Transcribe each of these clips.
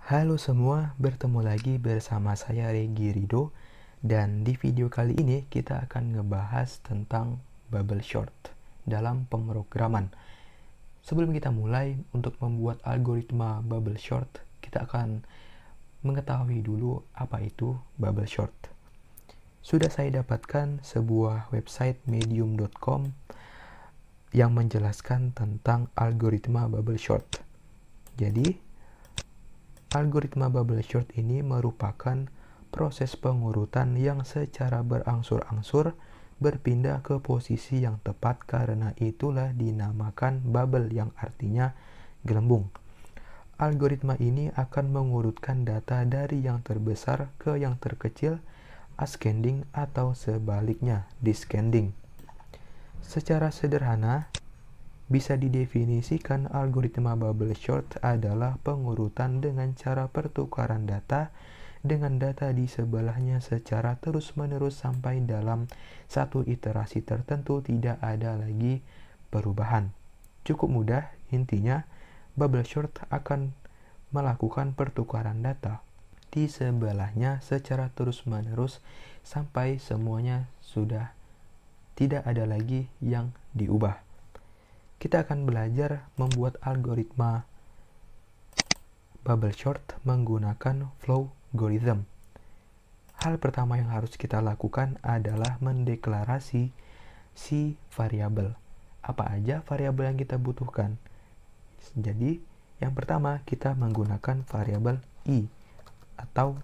Halo semua, bertemu lagi bersama saya Regi Rido, dan di video kali ini kita akan ngebahas tentang bubble short dalam pemrograman. Sebelum kita mulai untuk membuat algoritma bubble short, kita akan mengetahui dulu apa itu bubble short. Sudah saya dapatkan sebuah website medium.com yang menjelaskan tentang algoritma bubble short. Jadi, algoritma bubble short ini merupakan proses pengurutan yang secara berangsur-angsur berpindah ke posisi yang tepat, karena itulah dinamakan bubble yang artinya gelembung. Algoritma ini akan mengurutkan data dari yang terbesar ke yang terkecil, ascending atau sebaliknya, descending. Secara sederhana, bisa didefinisikan algoritma bubble short adalah pengurutan dengan cara pertukaran data dengan data di sebelahnya secara terus-menerus sampai dalam satu iterasi tertentu tidak ada lagi perubahan. Cukup mudah, intinya bubble short akan melakukan pertukaran data di sebelahnya secara terus-menerus sampai semuanya sudah tidak ada lagi yang diubah. Kita akan belajar membuat algoritma bubble short menggunakan flow algorithm. Hal pertama yang harus kita lakukan adalah mendeklarasi si variabel. Apa aja variabel yang kita butuhkan? Jadi, yang pertama kita menggunakan variabel i atau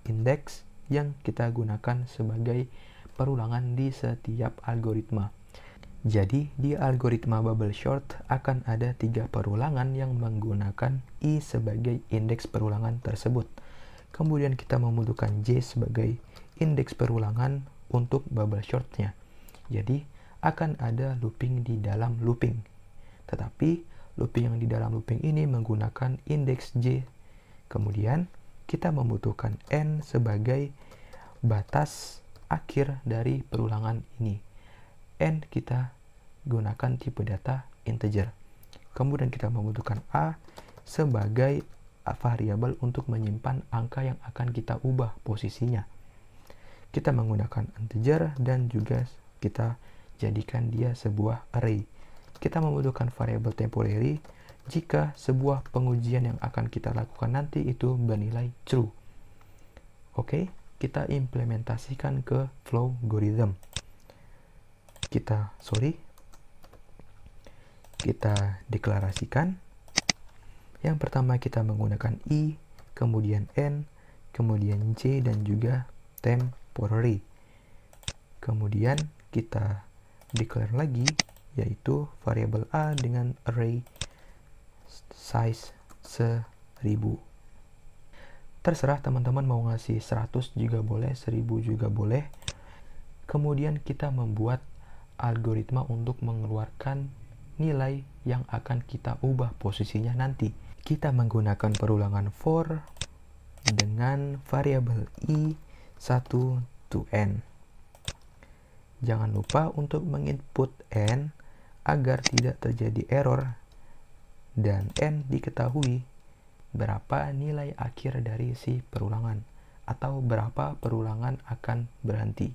indeks yang kita gunakan sebagai perulangan di setiap algoritma. Jadi, di algoritma bubble short akan ada 3 perulangan yang menggunakan i sebagai indeks perulangan tersebut. Kemudian kita membutuhkan j sebagai indeks perulangan untuk bubble shortnya. Jadi, akan ada looping di dalam looping. Tetapi, looping yang di dalam looping ini menggunakan indeks j. Kemudian, kita membutuhkan n sebagai batas akhir dari perulangan ini. N kita gunakan tipe data integer. Kemudian kita membutuhkan a sebagai variabel untuk menyimpan angka yang akan kita ubah posisinya. Kita menggunakan integer dan juga kita jadikan dia sebuah array. Kita membutuhkan variabel temporary jika sebuah pengujian yang akan kita lakukan nanti itu bernilai true. Oke, kita implementasikan ke flow algorithm. Kita deklarasikan. Yang pertama kita menggunakan i, kemudian n, kemudian j, dan juga temporary. Kemudian kita declare lagi, yaitu variabel a dengan array size 1000. Terserah teman-teman mau ngasih 100 juga boleh, 1000 juga boleh. Kemudian kita membuat algoritma untuk mengeluarkan nilai yang akan kita ubah posisinya nanti. Kita menggunakan perulangan for dengan variabel i1 to n. Jangan lupa untuk menginput n agar tidak terjadi error dan n diketahui berapa nilai akhir dari si perulangan atau berapa perulangan akan berhenti.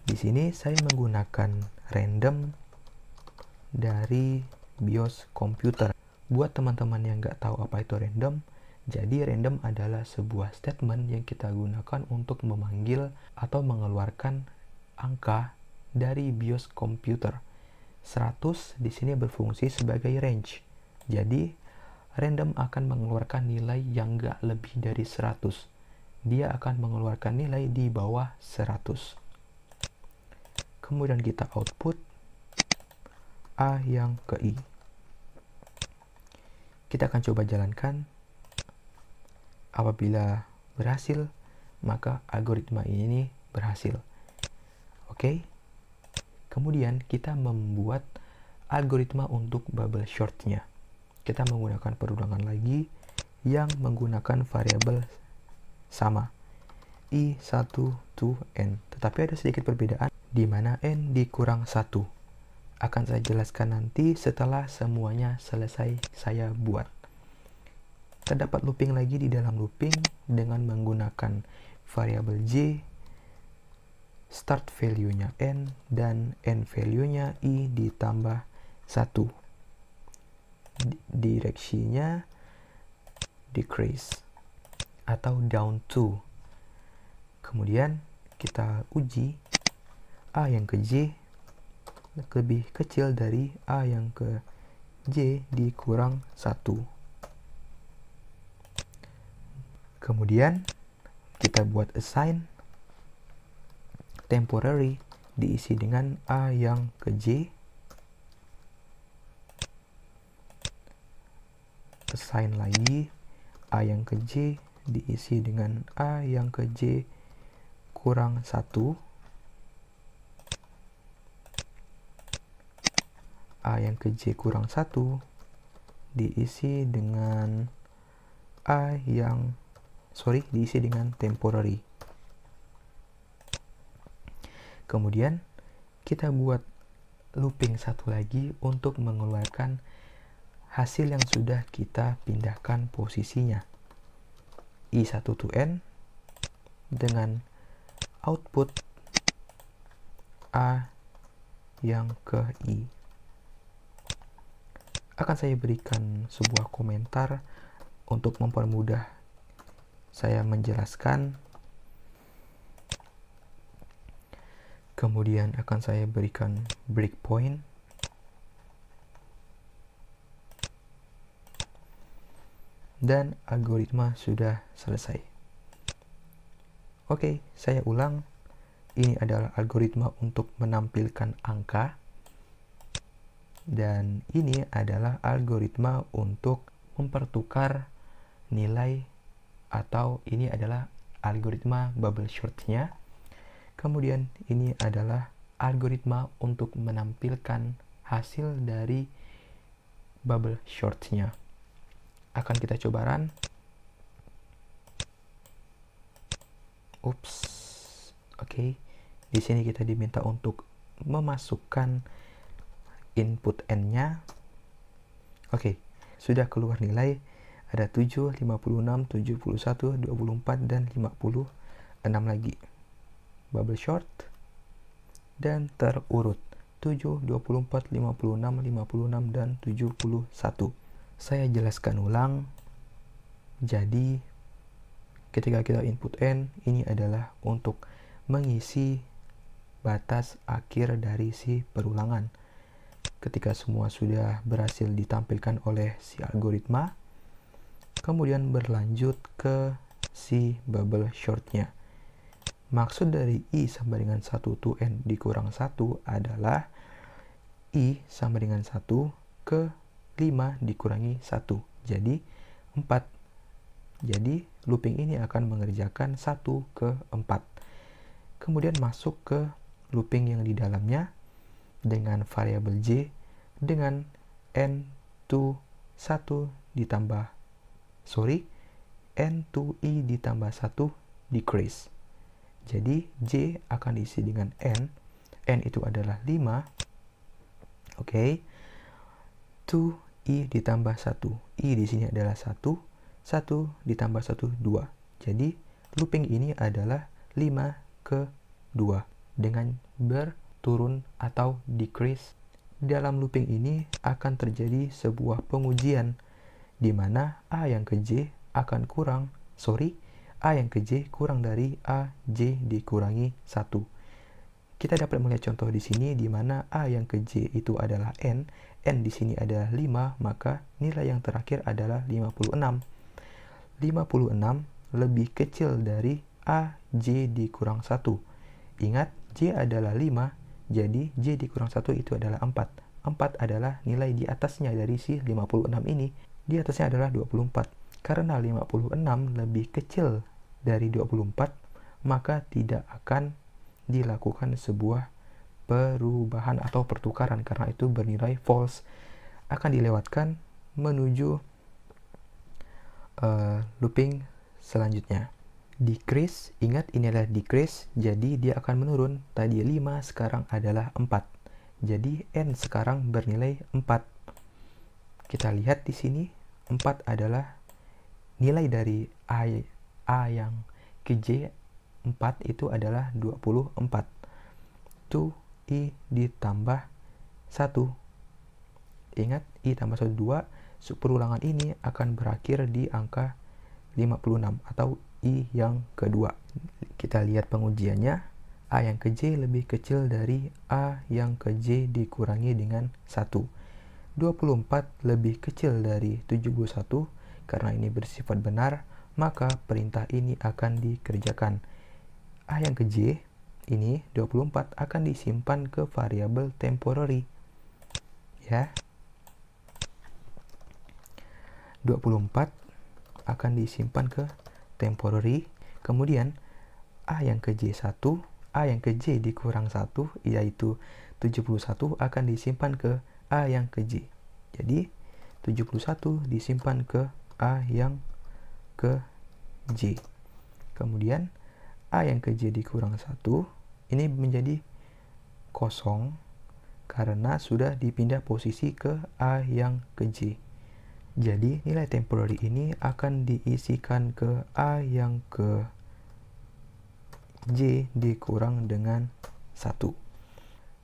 Di sini saya menggunakan random dari BIOS komputer. Buat teman-teman yang nggak tahu apa itu random, jadi random adalah sebuah statement yang kita gunakan untuk memanggil atau mengeluarkan angka dari BIOS komputer. 100 di sini berfungsi sebagai range. Jadi, random akan mengeluarkan nilai yang nggak lebih dari 100. Dia akan mengeluarkan nilai di bawah 100. Kemudian kita output a yang ke i. Kita akan coba jalankan. Apabila berhasil, maka algoritma ini berhasil. Oke. Kemudian kita membuat algoritma untuk bubble shortnya. Kita menggunakan perulangan lagi yang menggunakan variabel sama, i1 to n. Tetapi ada sedikit perbedaan di mana n dikurang 1. Akan saya jelaskan nanti setelah semuanya selesai saya buat. terdapat looping lagi di dalam looping dengan menggunakan variabel j, start value-nya n, dan end value-nya i ditambah 1. Direksinya decrease atau down to. Kemudian kita uji a yang ke j lebih kecil dari a yang ke j dikurang 1. Kemudian kita buat assign temporary diisi dengan a yang ke j, assign lagi a yang ke j diisi dengan a yang ke j kurang 1, a yang ke j kurang 1 diisi dengan diisi dengan temporary. Kemudian kita buat looping satu lagi untuk mengeluarkan hasil yang sudah kita pindahkan posisinya. I1 to N dengan output A yang ke I. Akan saya berikan sebuah komentar untuk mempermudah saya menjelaskan. Kemudian akan saya berikan breakpoint. Dan algoritma sudah selesai. Oke, saya ulang. Ini adalah algoritma untuk menampilkan angka. Dan ini adalah algoritma untuk mempertukar nilai, atau ini adalah algoritma bubble short-nya. Kemudian ini adalah algoritma untuk menampilkan hasil dari bubble short-nya. Akan kita coba run. Oke. Di sini kita diminta untuk memasukkan input n-nya. Oke, sudah keluar nilai. Ada 7, 56, 71, 24, dan 56 lagi. Bubble short. Dan terurut. 7, 24, 56, 56, dan 71. Saya jelaskan ulang. Jadi, ketika kita input n, ini adalah untuk mengisi batas akhir dari si perulangan. Ketika semua sudah berhasil ditampilkan oleh si algoritma, kemudian berlanjut ke si bubble short-nya. Maksud dari I sama dengan 1 to N dikurang 1 adalah I sama dengan 1 ke 5 dikurangi 1. Jadi 4. Jadi looping ini akan mengerjakan 1 ke 4. Kemudian masuk ke looping yang di dalamnya dengan variabel J dengan N to 1 ditambah N to I ditambah 1 decrease. Jadi J akan diisi dengan N itu adalah 5. Oke. To I ditambah 1. I di sini adalah 1. 1 ditambah 1, 2. Jadi looping ini adalah 5 ke 2 dengan berturun atau decrease. Dalam looping ini akan terjadi sebuah pengujian di mana A yang ke J akan A yang ke J kurang dari A J dikurangi 1. Kita dapat melihat contoh di sini di mana A yang ke J itu adalah N di sini adalah 5, maka nilai yang terakhir adalah 56. 56 lebih kecil dari A J dikurang 1. Ingat, J adalah 5, jadi J dikurang 1 itu adalah 4. 4 adalah nilai di atasnya dari si 56 ini. Di atasnya adalah 24. Karena 56 lebih kecil dari 24, maka tidak akan dilakukan sebuah perubahan atau pertukaran karena itu bernilai false. Akan dilewatkan menuju looping selanjutnya. Decrease, ingat ini adalah decrease, jadi dia akan menurun. Tadi 5, sekarang adalah 4. Jadi N sekarang bernilai 4. Kita lihat di sini, 4 adalah nilai dari A yang ke J 4 itu adalah 24. Itu I ditambah 1. Ingat, I tambah 1, 2. Perulangan ini akan berakhir di angka 56 atau I yang kedua. Kita lihat pengujiannya. A yang ke J lebih kecil dari A yang ke J dikurangi dengan 1. 24 lebih kecil dari 71. Karena ini bersifat benar, maka perintah ini akan dikerjakan. A yang ke J ini 24 akan disimpan ke variabel temporary. Ya. 24 akan disimpan ke temporary. Kemudian A yang ke J1, A yang ke J dikurang 1 yaitu 71 akan disimpan ke A yang ke J. Jadi 71 disimpan ke A yang ke J. Kemudian A yang ke J dikurang 1 ini menjadi kosong karena sudah dipindah posisi ke A yang ke J. Jadi nilai temporary ini akan diisikan ke A yang ke J dikurang dengan 1.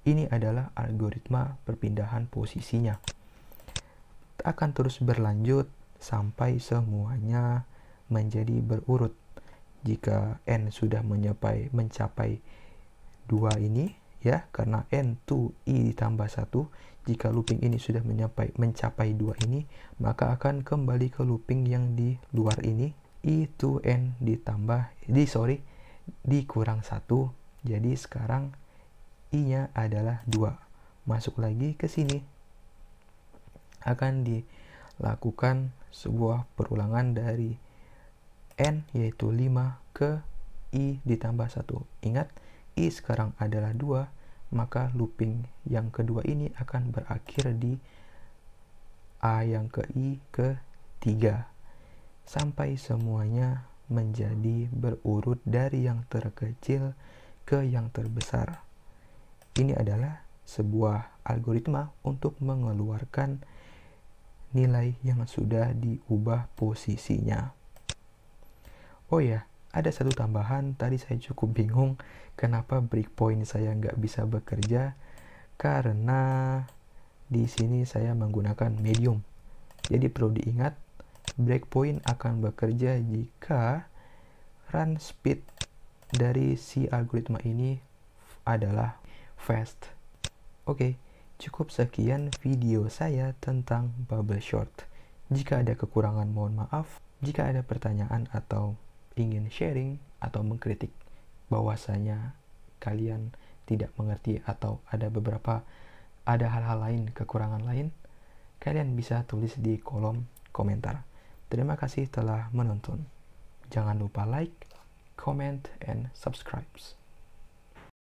Ini adalah algoritma perpindahan posisinya. Akan terus berlanjut sampai semuanya menjadi berurut. Jika N sudah mencapai 2 ini, ya, karena N to I ditambah 1, jika looping ini sudah mencapai 2 ini, maka akan kembali ke looping yang di luar ini, I to N dikurang 1. Jadi sekarang I-nya adalah 2. Masuk lagi ke sini. Akan dilakukan sebuah perulangan dari N yaitu 5 ke I ditambah 1. Ingat, I sekarang adalah 2, maka looping yang kedua ini akan berakhir di A yang ke I ke 3. Sampai semuanya menjadi berurut dari yang terkecil ke yang terbesar. Ini adalah sebuah algoritma untuk mengeluarkan nilai yang sudah diubah posisinya. Oh ya, ada satu tambahan. Tadi saya cukup bingung kenapa breakpoint saya nggak bisa bekerja, karena di sini saya menggunakan medium. Jadi perlu diingat, breakpoint akan bekerja jika run speed dari si algoritma ini adalah fast. Oke, cukup sekian video saya tentang bubble short. Jika ada kekurangan mohon maaf. Jika ada pertanyaan atau ingin sharing atau mengkritik bahwasanya kalian tidak mengerti atau ada hal-hal lain, kekurangan lain, kalian bisa tulis di kolom komentar. Terima kasih telah menonton. Jangan lupa like, comment, and subscribe.